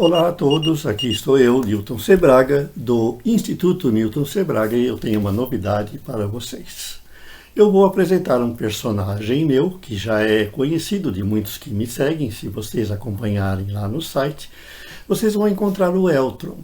Olá a todos, aqui estou eu, Newton Sebraga, do Instituto Newton Sebraga, e eu tenho uma novidade para vocês. Eu vou apresentar um personagem meu, que já é conhecido de muitos que me seguem. Se vocês acompanharem lá no site, vocês vão encontrar o Eltron.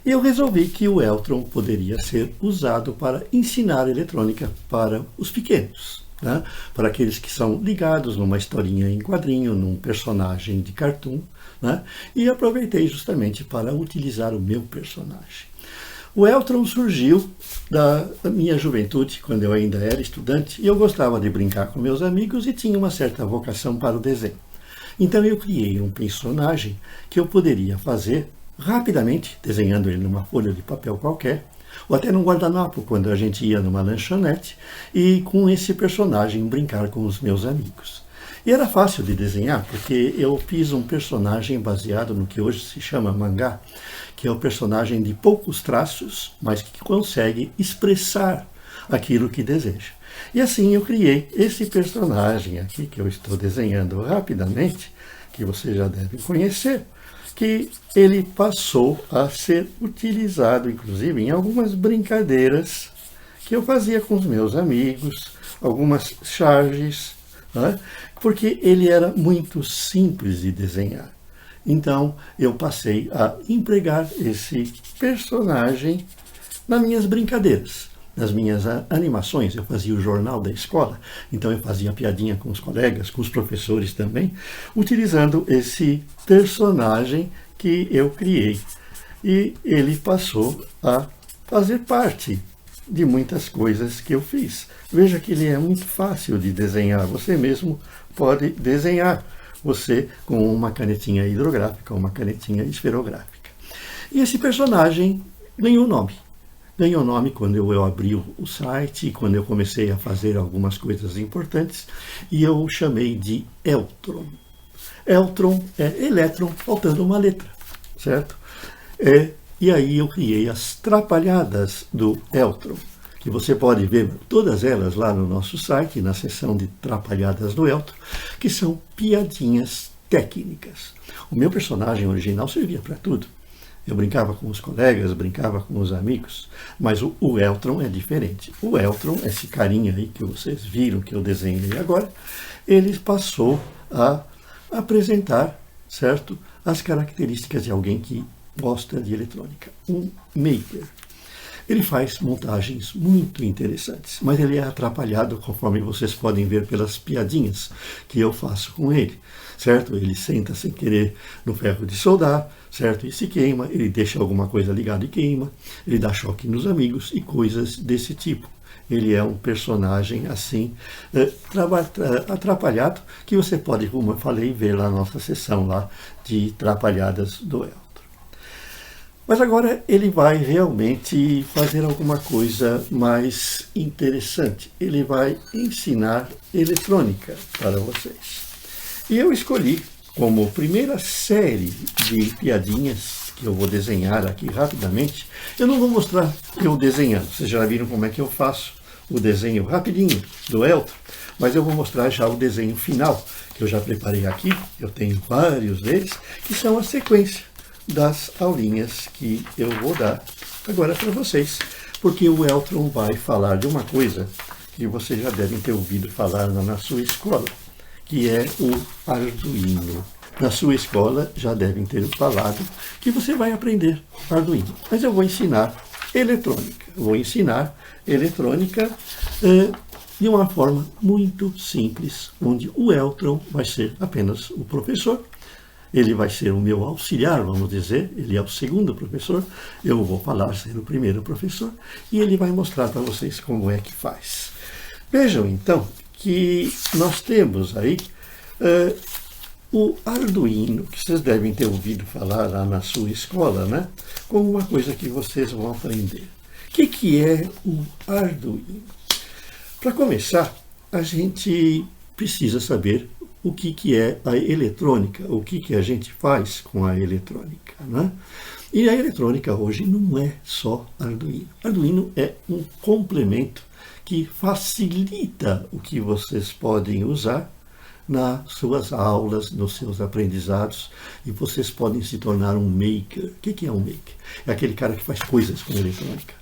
E eu resolvi que o Eltron poderia ser usado para ensinar eletrônica para os pequenos. Para aqueles que são ligados numa historinha em quadrinho, num personagem de cartoon, e aproveitei justamente para utilizar o meu personagem. O Eltron surgiu da minha juventude, quando eu ainda era estudante, e eu gostava de brincar com meus amigos e tinha uma certa vocação para o desenho. Então eu criei um personagem que eu poderia fazer rapidamente, desenhando ele numa folha de papel qualquer, ou até num guardanapo, quando a gente ia numa lanchonete, e com esse personagem brincar com os meus amigos. E era fácil de desenhar, porque eu fiz um personagem baseado no que hoje se chama mangá, que é o personagem de poucos traços, mas que consegue expressar aquilo que deseja. E assim eu criei esse personagem aqui, que eu estou desenhando rapidamente, que você já deve conhecer, que ele passou a ser utilizado, inclusive, em algumas brincadeiras que eu fazia com os meus amigos, algumas charges, porque ele era muito simples de desenhar. Então, eu passei a empregar esse personagem nas minhas brincadeiras, nas minhas animações. Eu fazia o jornal da escola, então eu fazia piadinha com os colegas, com os professores também, utilizando esse personagem que eu criei. E ele passou a fazer parte de muitas coisas que eu fiz. Veja que ele é muito fácil de desenhar. Você mesmo pode desenhar, você com uma canetinha hidrográfica, uma canetinha esferográfica. E esse personagem ganhou nome. Ganhou nome quando eu abri o site, quando eu comecei a fazer algumas coisas importantes, e eu o chamei de Eltron. Eltron é elétron, faltando uma letra, certo? E aí eu criei as trapalhadas do Eltron, que você pode ver todas elas lá no nosso site, na seção de trapalhadas do Eltron, que são piadinhas técnicas. O meu personagem original servia para tudo. Eu brincava com os colegas, brincava com os amigos, mas o Eltron é diferente. O Eltron, esse carinha aí que vocês viram, que eu desenhei agora, ele passou a apresentar, certo, as características de alguém que gosta de eletrônica, um maker. Ele faz montagens muito interessantes, mas ele é atrapalhado, conforme vocês podem ver pelas piadinhas que eu faço com ele, certo? Ele senta sem querer no ferro de soldar, certo? E se queima, ele deixa alguma coisa ligada e queima, ele dá choque nos amigos e coisas desse tipo. Ele é um personagem assim, atrapalhado, que você pode, como eu falei, ver lá na nossa seção lá de trapalhadas do Eltron. Mas agora ele vai realmente fazer alguma coisa mais interessante. Ele vai ensinar eletrônica para vocês. E eu escolhi como primeira série de piadinhas que eu vou desenhar aqui rapidamente. Eu não vou mostrar eu desenhando. Vocês já viram como é que eu faço o desenho rapidinho do Eltron, mas eu vou mostrar já o desenho final, que eu já preparei aqui. Eu tenho vários deles, que são a sequência das aulinhas que eu vou dar agora para vocês, porque o Eltron vai falar de uma coisa que vocês já devem ter ouvido falar na sua escola, que é o Arduino. Na sua escola já devem ter falado que você vai aprender Arduino, mas eu vou ensinar eletrônica. Eu vou ensinar eletrônica de uma forma muito simples, onde o Eltron vai ser apenas o professor. Ele vai ser o meu auxiliar, vamos dizer, ele é o segundo professor, eu vou falar ser o primeiro professor, e ele vai mostrar para vocês como é que faz. Vejam, então, que nós temos aí o Arduino, que vocês devem ter ouvido falar lá na sua escola, como uma coisa que vocês vão aprender. O que é o Arduino? Para começar, a gente precisa saber o que é a eletrônica, o que a gente faz com a eletrônica. E a eletrônica hoje não é só Arduino. Arduino é um complemento que facilita o que vocês podem usar nas suas aulas, nos seus aprendizados, e vocês podem se tornar um maker. O que é um maker? É aquele cara que faz coisas com eletrônica.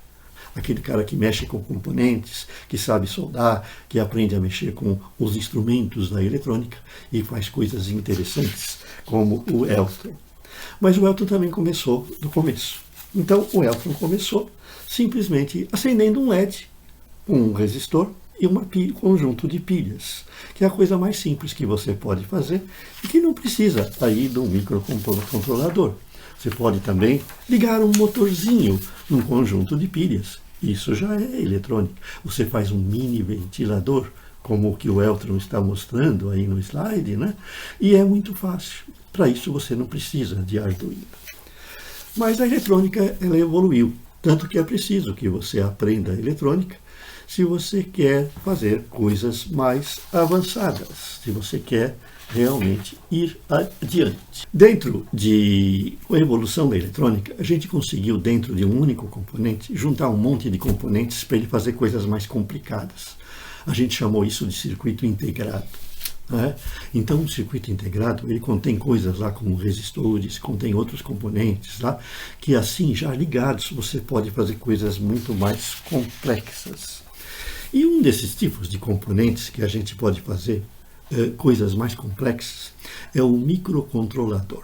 Aquele cara que mexe com componentes, que sabe soldar, que aprende a mexer com os instrumentos da eletrônica e faz coisas interessantes, como o Elton. Mas o Elton também começou do começo. Então o Elton começou simplesmente acendendo um LED, um resistor e um conjunto de pilhas, que é a coisa mais simples que você pode fazer e que não precisa aí de um microcontrolador. Você pode também ligar um motorzinho num conjunto de pilhas. Isso já é eletrônica. Você faz um mini ventilador, como o que o Elton está mostrando aí no slide, né? E é muito fácil. Para isso você não precisa de Arduino. Mas a eletrônica, ela evoluiu. Tanto que é preciso que você aprenda a eletrônica se você quer fazer coisas mais avançadas, se você quer realmente ir adiante. Dentro a evolução da eletrônica, a gente conseguiu, dentro de um único componente, juntar um monte de componentes para ele fazer coisas mais complicadas. A gente chamou isso de circuito integrado. Né? Então, um circuito integrado, ele contém coisas lá como resistores, contém outros componentes lá, que assim, já ligados, você pode fazer coisas muito mais complexas. E um desses tipos de componentes que a gente pode fazer coisas mais complexas é o microcontrolador.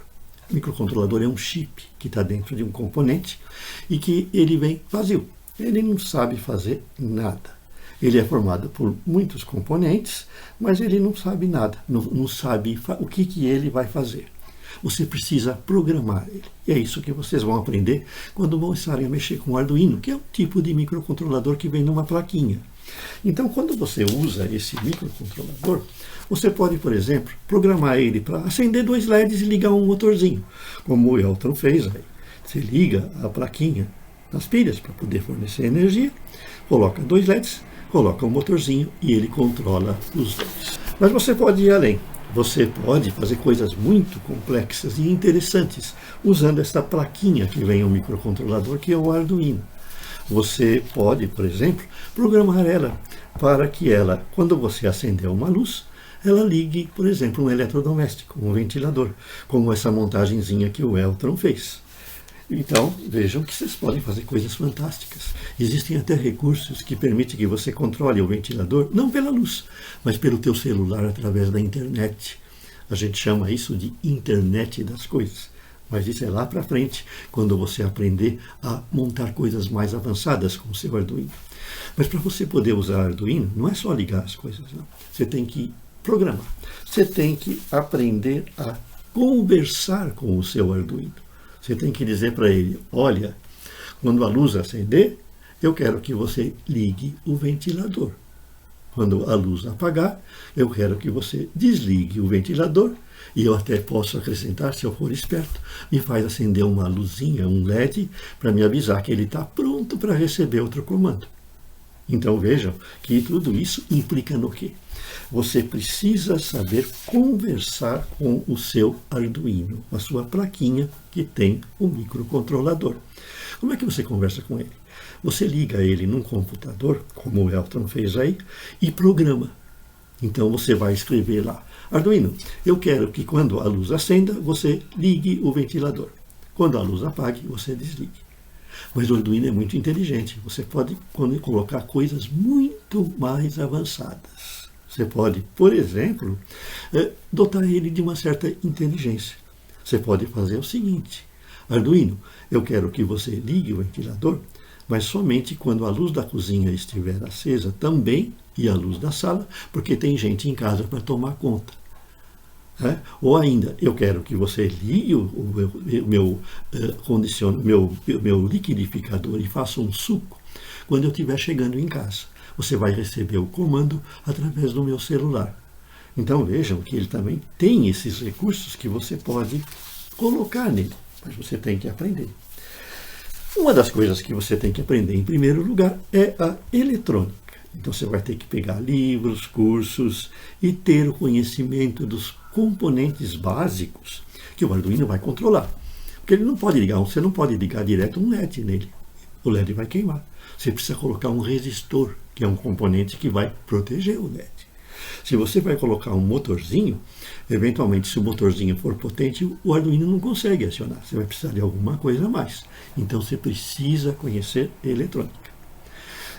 O microcontrolador é um chip que está dentro de um componente e que ele vem vazio. Ele não sabe fazer nada. Ele é formado por muitos componentes, mas ele não sabe nada, não sabe o que ele vai fazer. Você precisa programar ele. E é isso que vocês vão aprender quando começarem a mexer com o Arduino, que é um tipo de microcontrolador que vem numa plaquinha. Então, quando você usa esse microcontrolador, você pode, por exemplo, programar ele para acender 2 LEDs e ligar um motorzinho, como o Elton fez aí. Você liga a plaquinha nas pilhas para poder fornecer energia, coloca 2 LEDs, coloca um motorzinho e ele controla os dois. Mas você pode ir além. Você pode fazer coisas muito complexas e interessantes usando essa plaquinha que vem no microcontrolador, que é o Arduino. Você pode, por exemplo, programar ela para que ela, quando você acender uma luz, ela ligue, por exemplo, um eletrodoméstico, um ventilador, como essa montagenzinha que o Elton fez. Então, vejam que vocês podem fazer coisas fantásticas. Existem até recursos que permitem que você controle o ventilador, não pela luz, mas pelo teu celular através da internet. A gente chama isso de internet das coisas. Mas isso é lá para frente, quando você aprender a montar coisas mais avançadas com o seu Arduino. Mas para você poder usar Arduino, não é só ligar as coisas, não. Você tem que programar. Você tem que aprender a conversar com o seu Arduino. Você tem que dizer para ele, olha, quando a luz acender, eu quero que você ligue o ventilador. Quando a luz apagar, eu quero que você desligue o ventilador. E eu até posso acrescentar, se eu for esperto, me faz acender uma luzinha, um LED, para me avisar que ele está pronto para receber outro comando. Então vejam que tudo isso implica no quê? Você precisa saber conversar com o seu Arduino, a sua plaquinha que tem o microcontrolador. Como é que você conversa com ele? Você liga ele num computador, como o Elton fez aí, e programa. Então você vai escrever lá, Arduino, eu quero que quando a luz acenda, você ligue o ventilador. Quando a luz apague, você desligue. Mas o Arduino é muito inteligente. Você pode colocar coisas muito mais avançadas. Você pode, por exemplo, dotar ele de uma certa inteligência. Você pode fazer o seguinte, Arduino, eu quero que você ligue o ventilador, mas somente quando a luz da cozinha estiver acesa também e a luz da sala, porque tem gente em casa para tomar conta. Ou ainda, eu quero que você ligue o meu liquidificador e faça um suco quando eu estiver chegando em casa. Você vai receber o comando através do meu celular. Então vejam que ele também tem esses recursos que você pode colocar nele, mas você tem que aprender. Uma das coisas que você tem que aprender em primeiro lugar é a eletrônica. Então você vai ter que pegar livros, cursos e ter o conhecimento dos componentes básicos que o Arduino vai controlar. Porque ele não pode ligar, você não pode ligar direto um LED nele. O LED vai queimar. Você precisa colocar um resistor, que é um componente que vai proteger o LED. Se você vai colocar um motorzinho, eventualmente, se o motorzinho for potente, o Arduino não consegue acionar. Você vai precisar de alguma coisa a mais. Então, você precisa conhecer eletrônica.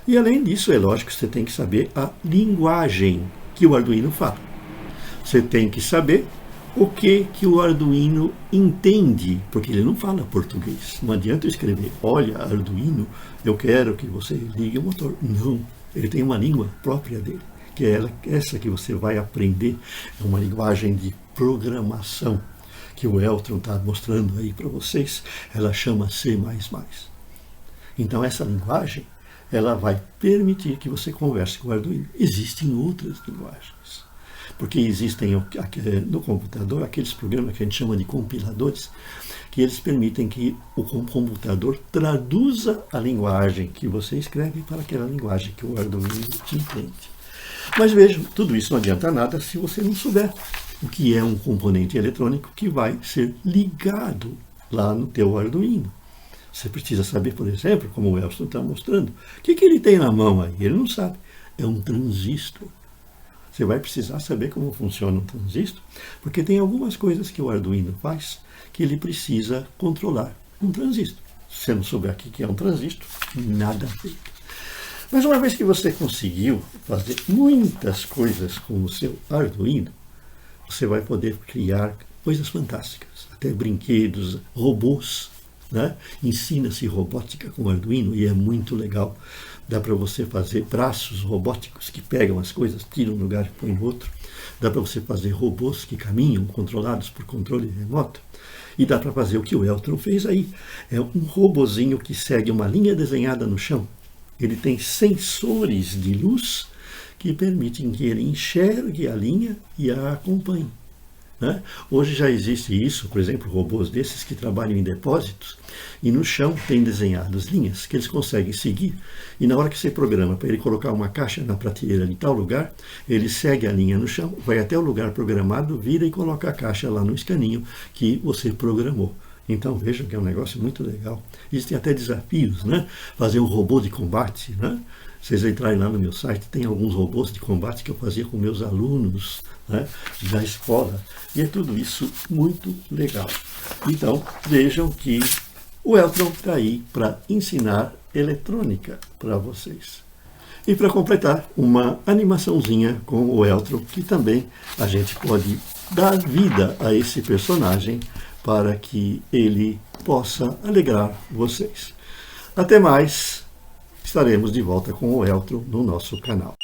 E, além disso, é lógico que você tem que saber a linguagem que o Arduino fala. Você tem que saber o que o Arduino entende, porque ele não fala português. Não adianta eu escrever, olha, Arduino, eu quero que você ligue o motor. Não, ele tem uma língua própria dele, que é essa que você vai aprender. É uma linguagem de programação, que o Eltron está mostrando aí para vocês. Ela chama C++. Então, essa linguagem, ela vai permitir que você converse com o Arduino. Existem outras linguagens. Porque existem no computador aqueles programas que a gente chama de compiladores, que eles permitem que o computador traduza a linguagem que você escreve para aquela linguagem que o Arduino entende. Mas vejam, tudo isso não adianta nada se você não souber o que é um componente eletrônico que vai ser ligado lá no teu Arduino. Você precisa saber, por exemplo, como o Elson está mostrando, o que ele tem na mão aí? Ele não sabe. É um transistor. Você vai precisar saber como funciona um transistor, porque tem algumas coisas que o Arduino faz que ele precisa controlar um transistor. Se você não souber o que é um transistor, nada feito. Mas uma vez que você conseguiu fazer muitas coisas com o seu Arduino, você vai poder criar coisas fantásticas, até brinquedos, robôs, né? Ensina-se robótica com o Arduino e é muito legal. Dá para você fazer braços robóticos que pegam as coisas, tiram um lugar e põem no outro. Dá para você fazer robôs que caminham controlados por controle remoto. E dá para fazer o que o Eltron fez aí. É um robozinho que segue uma linha desenhada no chão. Ele tem sensores de luz que permitem que ele enxergue a linha e a acompanhe. Né? Hoje já existe isso, por exemplo, robôs desses que trabalham em depósitos e no chão tem desenhadas linhas que eles conseguem seguir, e na hora que você programa para ele colocar uma caixa na prateleira em tal lugar, ele segue a linha no chão, vai até o lugar programado, vira e coloca a caixa lá no escaninho que você programou. Então vejam que é um negócio muito legal. Existem até desafios, né? Fazer um robô de combate, né? Vocês entrarem lá no meu site, tem alguns robôs de combate que eu fazia com meus alunos, né, da escola. E é tudo isso muito legal. Então, vejam que o Eltron está aí para ensinar eletrônica para vocês. E para completar, uma animaçãozinha com o Eltron, que também a gente pode dar vida a esse personagem para que ele possa alegrar vocês. Até mais! Estaremos de volta com o Eltron no nosso canal.